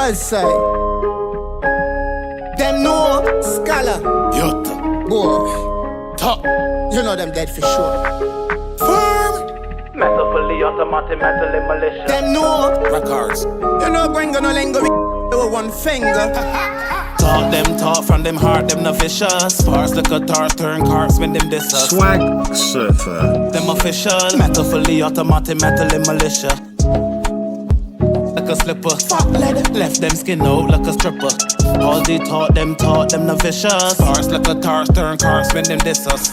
Well say, them know Skulla. Yotta. Boy, Top. you know them dead for sure. Firm. Metal fully automatic, metal in militia. Them know, Records. you know bring no lingo with one finger. Talk them talk from them heart, them no vicious. Sparks like a tar, turn cars when them diss us. Swag surfer. Them official, metal fully automatic, metal in militia. Like a slipper, fuck leather. Left them skin out like a stripper. All they taught them no vicious. Sparks like a tar, turn cars when them diss us.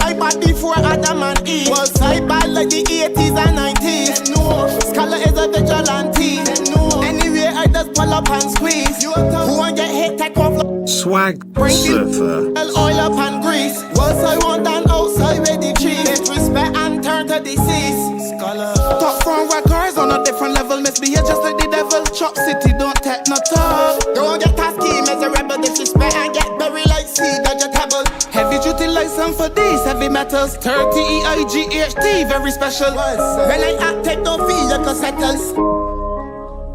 I bad before Adam and Eve. Was I bad like the 80s and 90s? No, Skulla is a vigilante. No, anyway I just pull up and squeeze. Who won't get hit, take off like Swag bring surfer. oil up and grease. Was I want done outside with the cheese? Disrespect and turn to disease. Skulla. Top front records on a different level. Misbehave just like the devil. Chop City, don't take no talk. Don't get tasky, miserable, disrespect and get buried like seed vegetable. Heavy duty license for these heavy metals. 30 EIGHT, very special. When I act, take no feel like a settles.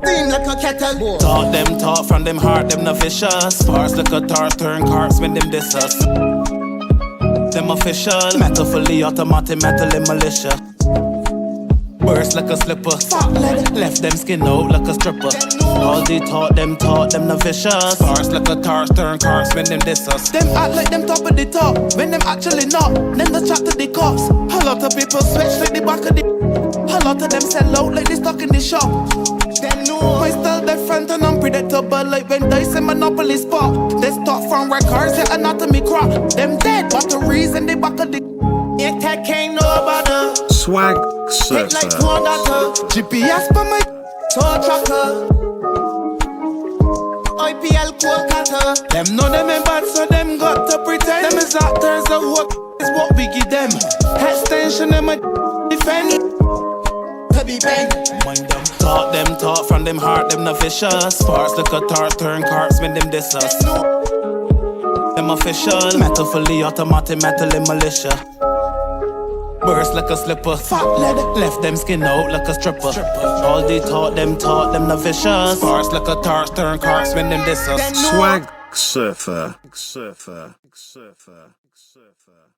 Steam like a kettle. Talk them talk from them heart, them no vicious. Sparks like a tar, turn cars when them diss us. Them official, metal fully automatic, metal in militia. Burst like a slipper, fuck leather. Left them skin out like a stripper. All they taught them no vicious. Sparks like a tar, turn cars when them diss us. Them act like them top of the top, when them actually not. Then they chat to the cops. A lot of people switch like the back of the. A lot of them sell out like they stuck in the shop. Them know. My style different and unpredictable, like when dice in Monopoly spot. They start from records, yeah, anatomy crop. Them dead, but the reason they back of the. Ain't tech ain't no bother. Swag Hit like surfer. one daughter. GPS for my. Tour tracker. IPL Kolkata. Them know them ain't bad, so them got to pretend. Them is actors, the work is what we give them. Extension, them a defend. To be bang. Mind them talk from them heart, them no vicious. Sparks like a tar, turn cars when them diss us. Them official, metal fully automatic, metal in militia. Burst like a slipper, fuck leather. Left them skin out like a stripper. All they taught them no vicious. Sparks like a tar, turn cars when them diss us. Swag surfer. Surfer. Surfer. Surfer.